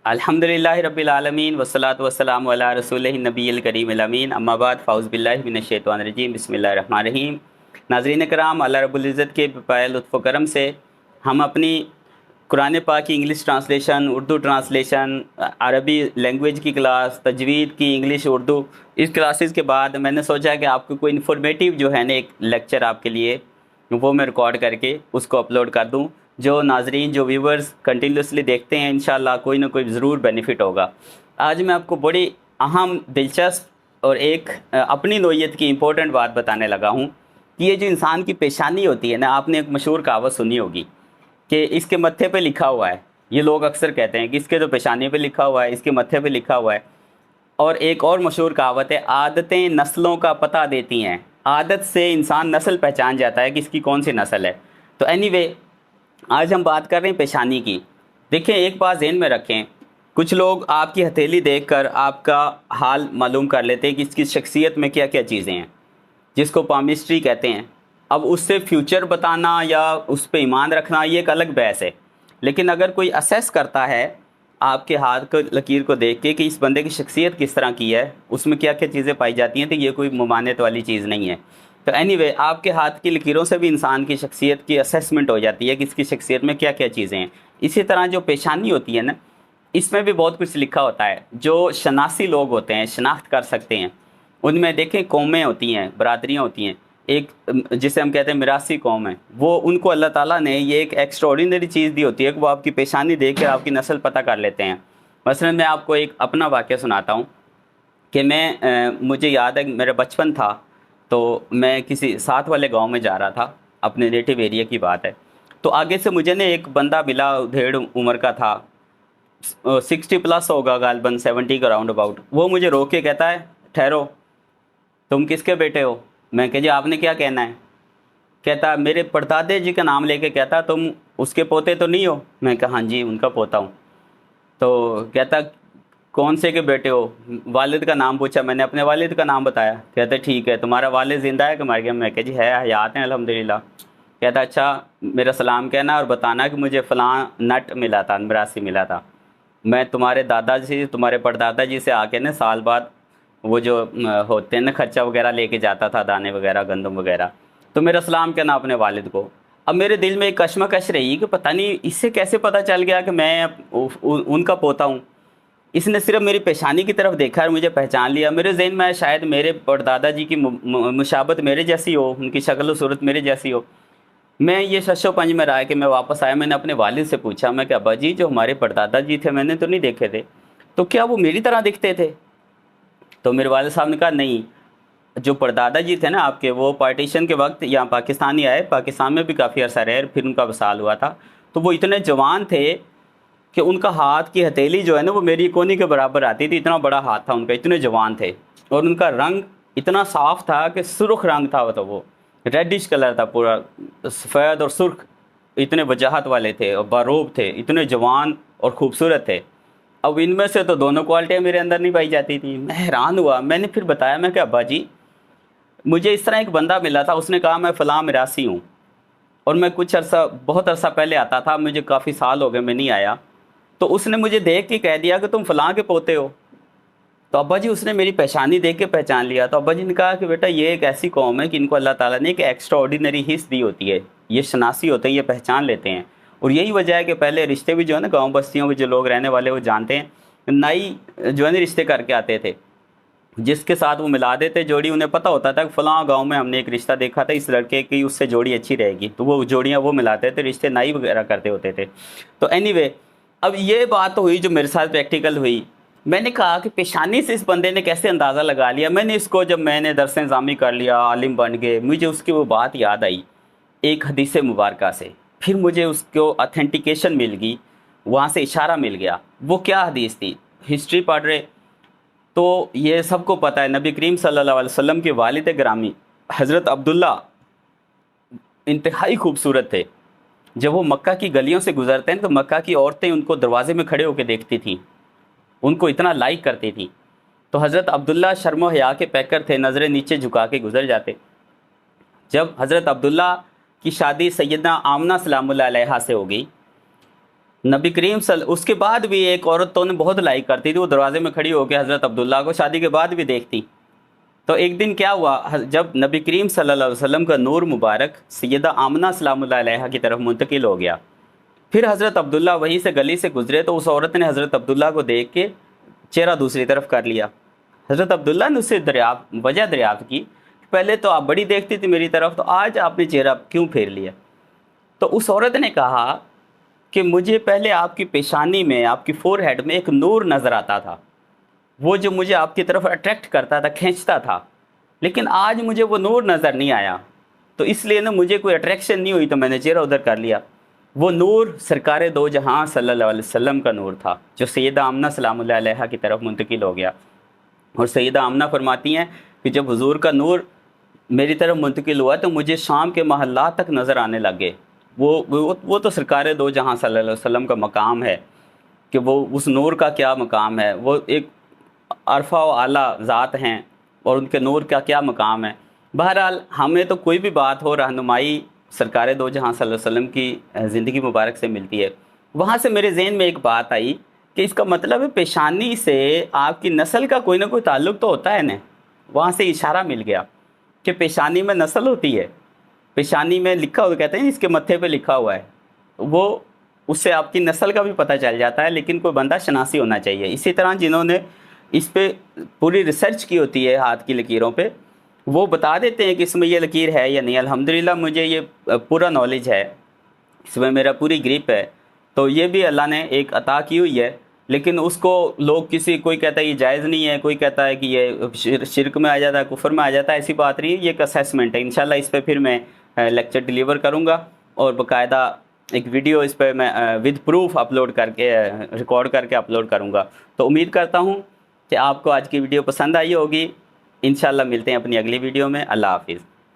अल्हम्दुलिल्लाहि रब्बिल आलमीन वस्सलातु वस्सलामु अला रसूलिहि नबील करीमिल अमीन अम्मा बाद फ़ाउज़ बिल्लाहि मिनश शैतानिर रजीम बिस्मिल्लाहिर रहमानिर रहीम। नाज़रीन कराम, अल्लाह रब्बुल इज़्ज़त के पाए लुत्फ़ व करम से हम अपनी कुरान पाक की इंग्लिश ट्रांसलेशन, उर्दू ट्रांसलेशन, अरबी लैंग्वेज की क्लास, तजवीद की इंग्लिश उर्दू, इस क्लासेस के बाद मैंने सोचा कि आपको कोई इन्फॉर्मेटिव जो है ना एक लेक्चर आपके लिए वो मैं रिकॉर्ड करके उसको अपलोड कर दूं। जो नाजरीन, जो व्यूवर्स कंटिन्यूसली देखते हैं, इंशाल्लाह कोई ना कोई ज़रूर बेनिफिट होगा। आज मैं आपको बड़ी अहम, दिलचस्प और एक अपनी नोयत की इम्पोर्टेंट बात बताने लगा हूँ कि ये जो इंसान की पेशानी होती है ना, आपने एक मशहूर कहावत सुनी होगी कि इसके मत्थे पे लिखा हुआ है। ये लोग अक्सर कहते हैं कि इसके तो पेशानी पे लिखा हुआ है, इसके मत्थे पे लिखा हुआ है। और एक और मशहूर कहावत है, आदतें नस्लों का पता देती हैं। आदत से इंसान नस्ल पहचान जाता है कि इसकी कौन सी नस्ल है। तो एनीवे, आज हम बात कर रहे हैं पेशानी की। देखें, एक बात ज़हन में रखें, कुछ लोग आपकी हथेली देखकर आपका हाल मालूम कर लेते हैं कि इसकी शख्सियत में क्या क्या चीज़ें हैं, जिसको पामिस्ट्री कहते हैं। अब उससे फ्यूचर बताना या उस पर ईमान रखना ये एक अलग बहस है। लेकिन अगर कोई असेस करता है आपके हाथ को, लकीर को देख के कि इस बंदे की शख्सियत किस तरह की है, उसमें क्या क्या चीज़ें पाई जाती हैं, तो ये कोई मुमानत वाली चीज़ नहीं है। तो एनीवे, आपके हाथ की लकीरों से भी इंसान की शख्सियत की असेसमेंट हो जाती है कि इसकी शख्सियत में क्या क्या चीज़ें हैं। इसी तरह जो पेशानी होती है ना, इसमें भी बहुत कुछ लिखा होता है। जो शनासी लोग होते हैं, शनाख्त कर सकते हैं, उनमें देखें कौमें होती हैं, बरादरियाँ होती हैं। एक जिसे हम कहते हैं मिरासी कौम है, वो उनको अल्लाह ताला ने ये एक एक्स्ट्राऑर्डिनरी चीज़ दी होती है कि वो आपकी पेशानी देख कर आपकी नस्ल पता कर लेते हैं। मसलन मैं आपको एक अपना वाक़या सुनाता हूँ कि मुझे याद है मेरा बचपन था, तो मैं किसी साथ वाले गांव में जा रहा था, अपने नेटिव एरिया की बात है। तो आगे से मुझे ना एक बंदा मिला, ढेर उम्र का था, 60 प्लस होगा गालबन, 70 का राउंड अबाउट। वो मुझे रोक के कहता है, ठहरो, तुम किसके बेटे हो? मैं कह जी आपने क्या कहना है? कहता मेरे परदादे जी का नाम लेके कहता तुम उसके पोते तो नहीं हो? मैं कहा हाँ जी उनका पोता हूँ। तो कहता कौन से के बेटे हो? वालिद का नाम पूछा, मैंने अपने वालिद का नाम बताया। कहते ठीक है, तुम्हारा वालिद ज़िंदा है कि मर गया? मैं कह जी है, हयात हैं अल्हम्दुलिल्लाह। कहता अच्छा, मेरा सलाम कहना और बताना कि मुझे फ़लाँ नट मिला था, मिरासी मिला था। मैं तुम्हारे दादाजी, तुम्हारे परदादा जी से आके ना साल बाद वो जो होते हैं ना खर्चा वगैरह लेके जाता था, दाने वगैरह, गंदम वगैरह। तो मेरा सलाम कहना अपने वालिद को। अब मेरे दिल में एक कशमकश रही कि पता नहीं इससे कैसे पता चल गया कि मैं उनका पोता हूँ। इसने सिर्फ मेरी पेशानी की तरफ देखा और मुझे पहचान लिया। मेरे जहन में शायद मेरे परदादा जी की मुशाबत मेरे जैसी हो, उनकी शक्ल और सूरत मेरे जैसी हो। मैं ये शशो पंज में रहा कि मैं वापस आया, मैंने अपने वालिद से पूछा, मैं क्या अब्बा जी जो हमारे परदादा जी थे मैंने तो नहीं देखे थे, तो क्या वो मेरी तरह दिखते थे? तो मेरे वालिद साहब ने कहा नहीं, जो परदादा जी थे ना आपके, वो पार्टीशन के वक्त यहाँ पाकिस्तान ही आए, पाकिस्तान में भी काफ़ी अर्सा रहे, फिर उनका वसाल हुआ था। तो वो इतने जवान थे कि उनका हाथ की हथेली जो है ना वो मेरी कोनी के बराबर आती थी, इतना बड़ा हाथ था उनका, इतने जवान थे। और उनका रंग इतना साफ़ था कि सुर्ख रंग था, तो वो रेडिश कलर था पूरा, सफ़ेद और सुर्ख, इतने वजाहत वाले थे और बारोब थे, इतने जवान और ख़ूबसूरत थे। अब इनमें से तो दोनों क्वालिटियाँ मेरे अंदर नहीं पाई जाती थी। मैं हैरान हुआ। मैंने फिर बताया, मैं क्या अब्बा जी मुझे इस तरह एक बंदा मिला था, उसने कहा मैं फ़लाँ मिरासी हूँ और मैं कुछ अर्सा, बहुत अरसा पहले आता था, मुझे काफ़ी साल हो गए मैं नहीं आया। तो उसने मुझे देख के कह दिया कि तुम फ़लाँ के पोते हो। तो अब्बा जी उसने मेरी पेशानी देख के पहचान लिया। तो अब्बा जी ने कहा कि बेटा ये एक ऐसी कौम है कि इनको अल्लाह ताला ने एक एक्स्ट्रा ऑर्डिनरी हिस्स दी होती है, ये शनासी होते हैं, ये पहचान लेते हैं। और यही वजह है कि पहले रिश्ते भी जो है ना गाँव बस्तियों में जो लोग रहने वाले वो जानते हैं, नाई जो है ना रिश्ते करके आते थे, जिसके साथ वो मिला देते जोड़ी, उन्हें पता होता था कि फ़लाँ गांव में हमने एक रिश्ता देखा था, इस लड़के की उससे जोड़ी अच्छी रहेगी, तो वो जोड़ियाँ वो मिलाते थे, रिश्ते नाई वगैरह करते होते थे। तो एनीवे, अब ये बात तो हुई जो मेरे साथ प्रैक्टिकल हुई। मैंने कहा कि पेशानी से इस बंदे ने कैसे अंदाज़ा लगा लिया। मैंने इसको, जब मैंने दरस निज़ामी कर लिया, आलिम बन गए, मुझे उसकी वो बात याद आई एक हदीस मुबारका से। फिर मुझे उसको अथेंटिकेशन मिल गई, वहाँ से इशारा मिल गया। वो क्या हदीस थी? हिस्ट्री पढ़ रहे तो ये सबको पता है, नबी करीम सल्लल्लाहु अलैहि वसल्लम के वालिद ग्रामी हज़रत अब्दुल्ला इंतहाई खूबसूरत थे। जब वो मक्का की गलियों से गुजरते हैं तो मक्का की औरतें उनको दरवाजे में खड़े होकर देखती थीं, उनको इतना लाइक करती थीं। तो हज़रत अब्दुल्ला शर्म हया के पैकर थे, नज़रें नीचे झुका के गुजर जाते। जब हज़रत अब्दुल्ला की शादी सैयदना आमना सलामुल्लाह अलैहा से हो गई, नबी करीम उसके बाद भी एक औरत तो उन्हें बहुत लाइक करती थी, वो दरवाजे में खड़ी होकर हज़रत अब्दुल्ला को शादी के बाद भी देखती। तो एक दिन क्या हुआ, जब नबी करीम सल्लल्लाहु अलैहि वसल्लम का नूर मुबारक सैयदा आमना सलामुल्लाह अलैहा की तरफ मुंतकिल हो गया, फिर हज़रत अब्दुल्ला वहीं से गली से गुजरे तो उस औरत ने हज़रत अब्दुल्ला को देख के चेहरा दूसरी तरफ कर लिया। हज़रत अब्दुल्ला ने उससे वजह दरियाफ्त की, पहले तो आप बड़ी देखती थी मेरी तरफ, तो आज आपने चेहरा क्यों फेर लिया? तो उस औरत ने कहा कि मुझे पहले आपकी पेशानी में, आपकी फोरहेड में एक नूर नज़र आता था, वो जो मुझे आपकी तरफ अट्रैक्ट करता था, खींचता था, लेकिन आज मुझे वो नूर नज़र नहीं आया, तो इसलिए ना मुझे कोई अट्रैक्शन नहीं हुई, तो मैंने चेहरा उधर कर लिया। वो नूर सरकार दो जहां सल्लल्लाहु अलैहि वसल्लम का नूर था, जो सैयदा आमना सलामुल्लाह अलैहा की तरफ मुंतकिल हो गया। और सैयदा आमना फरमाती हैं कि जब हुजूर का नूर मेरी तरफ मुंतकिल हुआ तो मुझे शाम के महल्ला तक नज़र आने लगे। वो तो सरकार दो जहां सल्लल्लाहु अलैहि वसल्लम का मकाम है कि वो उस नूर का क्या मकाम है, वो एक अरफा व आला ज़ात हैं और उनके नूर का क्या मकाम है। बहरहाल हमें तो कोई भी बात हो, रहनुमाई सरकार दो जहां सल्लल्लाहु अलैहि वसल्लम की ज़िंदगी मुबारक से मिलती है। वहाँ से मेरे जहन में एक बात आई कि इसका मतलब है पेशानी से आपकी नस्ल का कोई ना कोई ताल्लुक़ तो होता है ना। वहाँ से इशारा मिल गया कि पेशानी में नस्ल होती है, पेशानी में लिखा हुआ, कहते हैं इसके मत्थे पे लिखा हुआ है, वो उससे आपकी नस्ल का भी पता चल जाता है, लेकिन कोई बंदा शनासी होना चाहिए। इसी तरह जिन्होंने इस पे पूरी रिसर्च की होती है हाथ की लकीरों पे, वो बता देते हैं कि इसमें ये लकीर है या नहीं। अल्हम्दुलिल्लाह मुझे ये पूरा नॉलेज है, इसमें मेरा पूरी ग्रिप है, तो ये भी अल्लाह ने एक अता की हुई है। लेकिन उसको लोग कोई कहता है ये जायज़ नहीं है, कोई कहता है कि ये शिरक में आ जाता है, कुफर में आ जाता है, ऐसी बात नहीं है। ये एक असेसमेंट है। इंशाल्लाह इस पर फिर मैं लेक्चर डिलीवर करूँगा और बाकायदा एक वीडियो इस पर मैं विद प्रूफ अपलोड करके, रिकॉर्ड करके अपलोड करूँगा। तो उम्मीद करता हूँ कि आपको आज की वीडियो पसंद आई होगी। इंशाल्लाह मिलते हैं अपनी अगली वीडियो में। अल्लाह हाफिज़।